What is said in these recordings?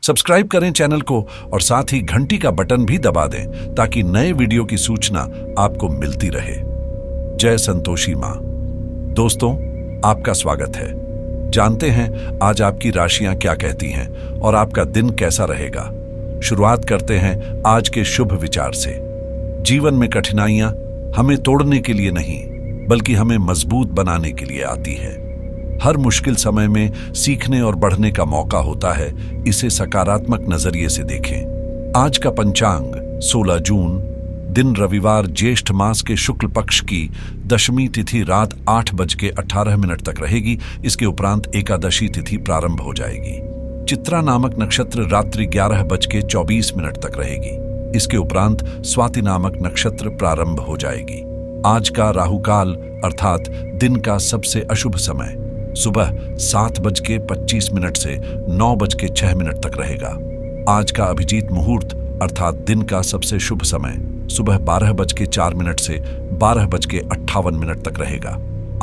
Subscribe करें channel को और साथ ही घंटी का बटन भी दबा दें ताकि नए वीडियो की सूचना आपको मिलती रहे। जय संतोषी मां। दोस्तों, आपका स्वागत है। जानते हैं आज आपकी राशियां क्या कहती हैं और आपका दिन कैसा रहेगा। शुरुआत करते हैं आज के शुभ विचार से। जीवन में कठिनाइयां हमें तोड़ने के लिए नहीं बल्कि हमें मजबूत बनाने के लिए आती है। हर मुश्किल समय में सीखने और बढ़ने का मौका होता है, इसे सकारात्मक नजरिए से देखें। आज का पंचांग 16 जून, दिन रविवार, ज्येष्ठ मास के शुक्ल पक्ष की दशमी तिथि रात 8:18 तक रहेगी। इसके उपरांत एकादशी तिथि प्रारंभ हो जाएगी। चित्रा नामक नक्षत्र रात्रि 11:24 तक रहेगी। इसके उपरांत स्वाति नामक नक्षत्र प्रारंभ हो जाएगी। आज का राहुकाल अर्थात दिन का सबसे अशुभ समय सुबह 7:25 से 9:06 तक रहेगा। आज का अभिजीत मुहूर्त अर्थात दिन का सबसे शुभ समय सुबह 12:04 से 12:58 तक रहेगा।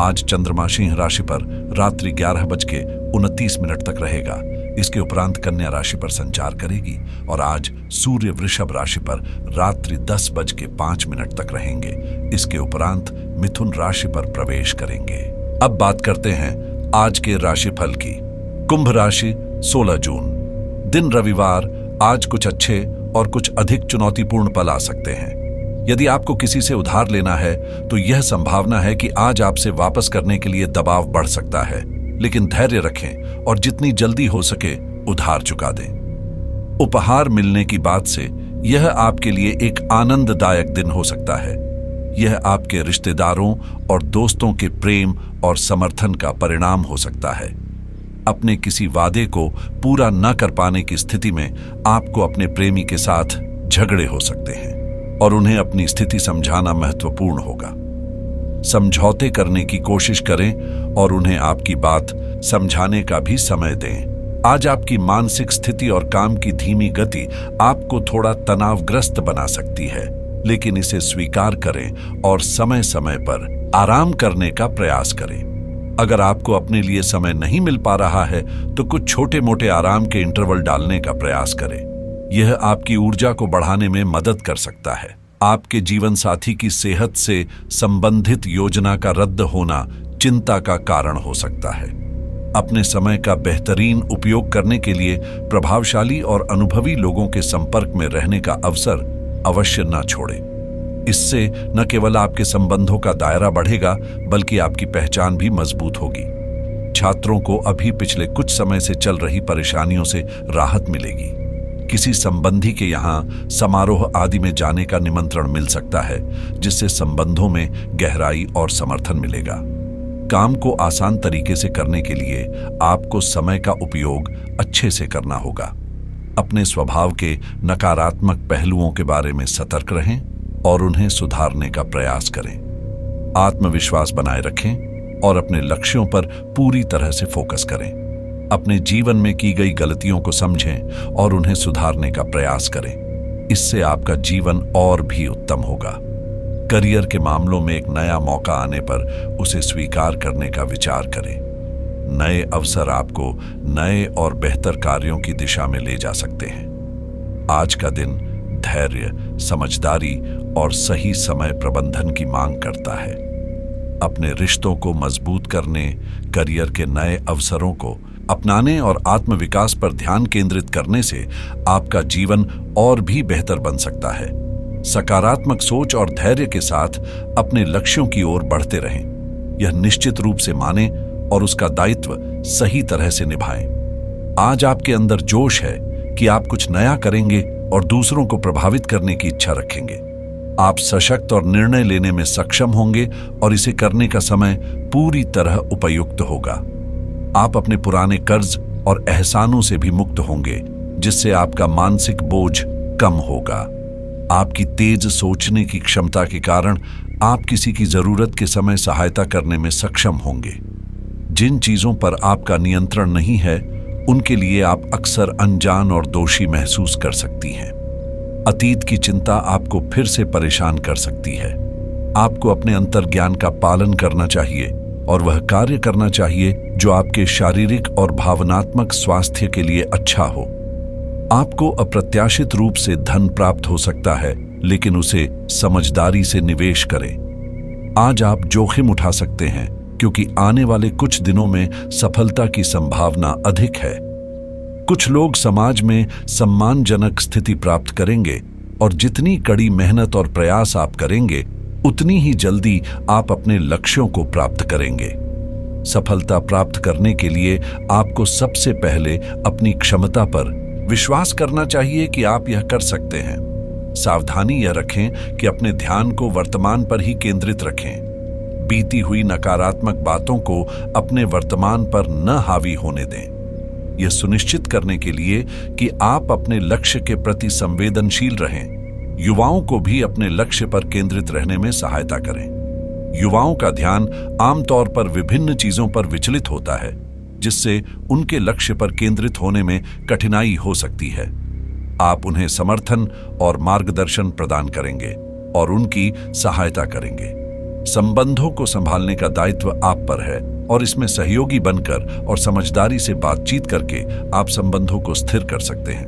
आज चंद्रमा सिंह राशि पर रात्रि 11:29 तक रहेगा। इसके उपरांत कन्या राशि पर संचार करेगी और आज सूर्य वृषभ राशि पर रात्रि 10:05 तक रहेंगे। इसके उपरांत मिथुन राशि पर प्रवेश करेंगे। अब बात करते हैं आज के राशिफल की। कुंभ राशि 16 जून, दिन रविवार। आज कुछ अच्छे और कुछ अधिक चुनौतीपूर्ण पल आ सकते हैं। यदि आपको किसी से उधार लेना है तो यह संभावना है कि आज आपसे वापस करने के लिए दबाव बढ़ सकता है, लेकिन धैर्य रखें और जितनी जल्दी हो सके उधार चुका दें। उपहार मिलने की बात से यह आपके लिए एक आनंददायक दिन हो सकता है। यह आपके रिश्तेदारों और दोस्तों के प्रेम और समर्थन का परिणाम हो सकता है। अपने किसी वादे को पूरा न कर पाने की स्थिति में आपको अपने प्रेमी के साथ झगड़े हो सकते हैं और उन्हें अपनी स्थिति समझाना महत्वपूर्ण होगा। समझौते करने की कोशिश करें और उन्हें आपकी बात समझाने का भी समय दें। आज आपकी मानसिक स्थिति और काम की धीमी गति आपको थोड़ा तनावग्रस्त बना सकती है, लेकिन इसे स्वीकार करें और समय समय पर आराम करने का प्रयास करें। अगर आपको अपने लिए समय नहीं मिल पा रहा है तो कुछ छोटे मोटे आराम के इंटरवल डालने का प्रयास करें। यह आपकी ऊर्जा को बढ़ाने में मदद कर सकता है। आपके जीवन साथी की सेहत से संबंधित योजना का रद्द होना चिंता का कारण हो सकता है। अपने समय का बेहतरीन उपयोग करने के लिए प्रभावशाली और अनुभवी लोगों के संपर्क में रहने का अवसर अवश्य न छोड़ें। इससे न केवल आपके संबंधों का दायरा बढ़ेगा बल्कि आपकी पहचान भी मजबूत होगी। छात्रों को अभी पिछले कुछ समय से चल रही परेशानियों से राहत मिलेगी। किसी संबंधी के यहाँ समारोह आदि में जाने का निमंत्रण मिल सकता है, जिससे संबंधों में गहराई और समर्थन मिलेगा। काम को आसान तरीके से करने के लिए आपको समय का उपयोग अच्छे से करना होगा। अपने स्वभाव के नकारात्मक पहलुओं के बारे में सतर्क रहें और उन्हें सुधारने का प्रयास करें। आत्मविश्वास बनाए रखें और अपने लक्ष्यों पर पूरी तरह से फोकस करें। अपने जीवन में की गई गलतियों को समझें और उन्हें सुधारने का प्रयास करें। इससे आपका जीवन और भी उत्तम होगा। करियर के मामलों में एक नया मौका आने पर उसे स्वीकार करने का विचार करें। नए अवसर आपको नए और बेहतर कार्यों की दिशा में ले जा सकते हैं। आज का दिन धैर्य, समझदारी और सही समय प्रबंधन की मांग करता है। अपने रिश्तों को मजबूत करने, करियर के नए अवसरों को अपनाने और आत्मविकास पर ध्यान केंद्रित करने से आपका जीवन और भी बेहतर बन सकता है। सकारात्मक सोच और धैर्य के साथ अपने लक्ष्यों की ओर बढ़ते रहें। यह निश्चित रूप से माने और उसका दायित्व सही तरह से निभाएं। आज आपके अंदर जोश है कि आप कुछ नया करेंगे और दूसरों को प्रभावित करने की इच्छा रखेंगे। आप सशक्त और निर्णय लेने में सक्षम होंगे और इसे करने का समय पूरी तरह उपयुक्त होगा। आप अपने पुराने कर्ज और एहसानों से भी मुक्त होंगे, जिससे आपका मानसिक बोझ कम होगा। आपकी तेज सोचने की क्षमता के कारण आप किसी की जरूरत के समय सहायता करने में सक्षम होंगे। जिन चीजों पर आपका नियंत्रण नहीं है, उनके लिए आप अक्सर अनजान और दोषी महसूस कर सकती हैं। अतीत की चिंता आपको फिर से परेशान कर सकती है। आपको अपने अंतर्ज्ञान का पालन करना चाहिए और वह कार्य करना चाहिए जो आपके शारीरिक और भावनात्मक स्वास्थ्य के लिए अच्छा हो। आपको अप्रत्याशित रूप से धन प्राप्त हो सकता है, लेकिन उसे समझदारी से निवेश करें। आज आप जोखिम उठा सकते हैं क्योंकि आने वाले कुछ दिनों में सफलता की संभावना अधिक है। कुछ लोग समाज में सम्मानजनक स्थिति प्राप्त करेंगे और जितनी कड़ी मेहनत और प्रयास आप करेंगे, उतनी ही जल्दी आप अपने लक्ष्यों को प्राप्त करेंगे। सफलता प्राप्त करने के लिए आपको सबसे पहले अपनी क्षमता पर विश्वास करना चाहिए कि आप यह कर सकते हैं। सावधानी यह रखें कि अपने ध्यान को वर्तमान पर ही केंद्रित रखें। बीती हुई नकारात्मक बातों को अपने वर्तमान पर न हावी होने दें। यह सुनिश्चित करने के लिए कि आप अपने लक्ष्य के प्रति संवेदनशील रहें, युवाओं को भी अपने लक्ष्य पर केंद्रित रहने में सहायता करें। युवाओं का ध्यान आमतौर पर विभिन्न चीजों पर विचलित होता है, जिससे उनके लक्ष्य पर केंद्रित होने में कठिनाई हो सकती है। आप उन्हें समर्थन और मार्गदर्शन प्रदान करेंगे और उनकी सहायता करेंगे। संबंधों को संभालने का दायित्व आप पर है और इसमें सहयोगी बनकर और समझदारी से बातचीत करके आप संबंधों को स्थिर कर सकते हैं।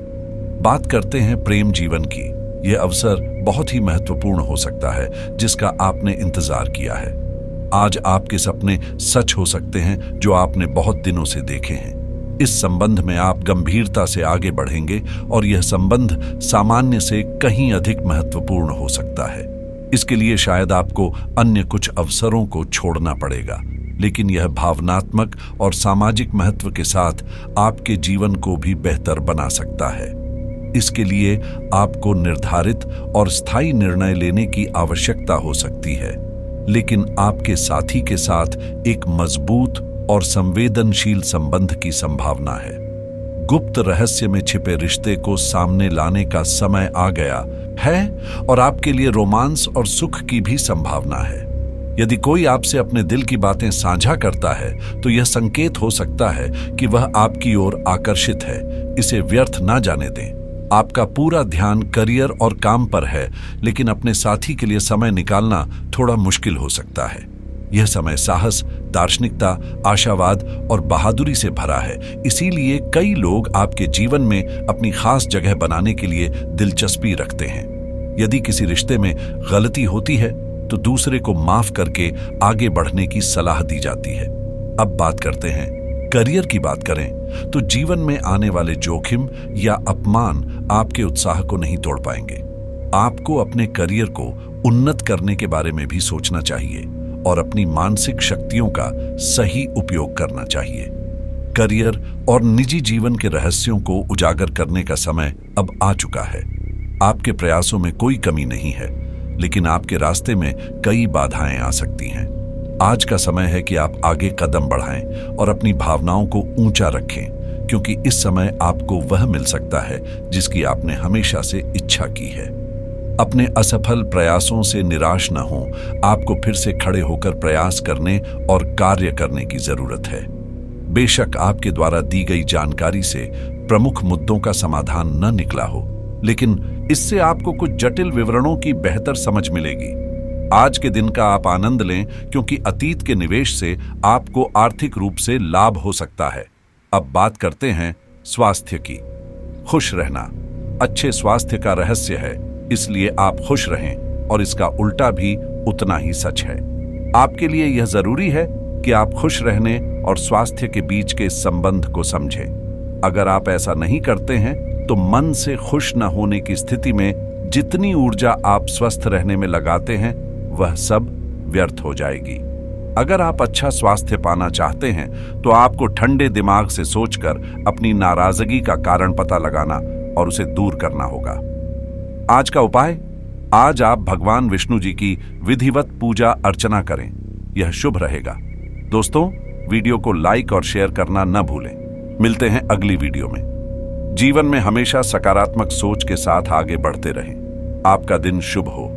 बात करते हैं प्रेम जीवन की। यह अवसर बहुत ही महत्वपूर्ण हो सकता है, जिसका आपने इंतजार किया है। आज आपके सपने सच हो सकते हैं जो आपने बहुत दिनों से देखे हैं। इस संबंध में आप गंभीरता से आगे बढ़ेंगे और यह संबंध सामान्य से कहीं अधिक महत्वपूर्ण हो सकता है। इसके लिए शायद आपको अन्य कुछ अवसरों को छोड़ना पड़ेगा, लेकिन यह भावनात्मक और सामाजिक महत्व के साथ आपके जीवन को भी बेहतर बना सकता है। इसके लिए आपको निर्धारित और स्थायी निर्णय लेने की आवश्यकता हो सकती है, लेकिन आपके साथी के साथ एक मजबूत और संवेदनशील संबंध की संभावना है। गुप्त रहस्य में छिपे रिश्ते को सामने लाने का समय आ गया है और आपके लिए रोमांस और सुख की भी संभावना है। यदि कोई आपसे अपने दिल की बातें साझा करता है, तो यह संकेत हो सकता है कि वह आपकी ओर आकर्षित है। इसे व्यर्थ ना जाने दें। आपका पूरा ध्यान करियर और काम पर है, लेकिन अपने साथी के लिए समय निकालना थोड़ा मुश्किल हो सकता है। यह समय साहस, दार्शनिकता, आशावाद और बहादुरी से भरा है। इसीलिए कई लोग आपके जीवन में अपनी खास जगह बनाने के लिए दिलचस्पी रखते हैं। यदि किसी रिश्ते में गलती होती है, तो दूसरे को माफ करके आगे बढ़ने की सलाह दी जाती है। अब बात करते हैं करियर की। बात करें तो जीवन में आने वाले जोखिम या अपमान आपके उत्साह को नहीं तोड़ पाएंगे। आपको अपने करियर को उन्नत करने के बारे में भी सोचना चाहिए और अपनी मानसिक शक्तियों का सही उपयोग करना चाहिए। करियर और निजी जीवन के रहस्यों को उजागर करने का समय अब आ चुका है। आपके प्रयासों में कोई कमी नहीं है, लेकिन आपके रास्ते में कई बाधाएं आ सकती हैं। आज का समय है कि आप आगे कदम बढ़ाएं और अपनी भावनाओं को ऊंचा रखें, क्योंकि इस समय आपको वह मिल सकता है जिसकी आपने हमेशा से इच्छा की है। अपने असफल प्रयासों से निराश न हो। आपको फिर से खड़े होकर प्रयास करने और कार्य करने की जरूरत है। बेशक आपके द्वारा दी गई जानकारी से प्रमुख मुद्दों का समाधान न निकला हो, लेकिन इससे आपको कुछ जटिल विवरणों की बेहतर समझ मिलेगी। आज के दिन का आप आनंद लें, क्योंकि अतीत के निवेश से आपको आर्थिक रूप से लाभ हो सकता है। अब बात करते हैं स्वास्थ्य की। खुश रहना अच्छे स्वास्थ्य का रहस्य है, इसलिए आप खुश रहें, और इसका उल्टा भी उतना ही सच है। आपके लिए यह जरूरी है कि आप खुश रहने और स्वास्थ्य के बीच के संबंध को समझें। अगर आप ऐसा नहीं करते हैं, तो मन से खुश न होने की स्थिति में जितनी ऊर्जा आप स्वस्थ रहने में लगाते हैं, वह सब व्यर्थ हो जाएगी। अगर आप अच्छा स्वास्थ्य पाना चाहते हैं, तो आपको ठंडे दिमाग से सोचकर अपनी नाराजगी का कारण पता लगाना और उसे दूर करना होगा। आज का उपाय, आज आप भगवान विष्णु जी की विधिवत पूजा अर्चना करें। यह शुभ रहेगा। दोस्तों, वीडियो को लाइक और शेयर करना न भूलें। मिलते हैं अगली वीडियो में। जीवन में हमेशा सकारात्मक सोच के साथ आगे बढ़ते रहें। आपका दिन शुभ हो।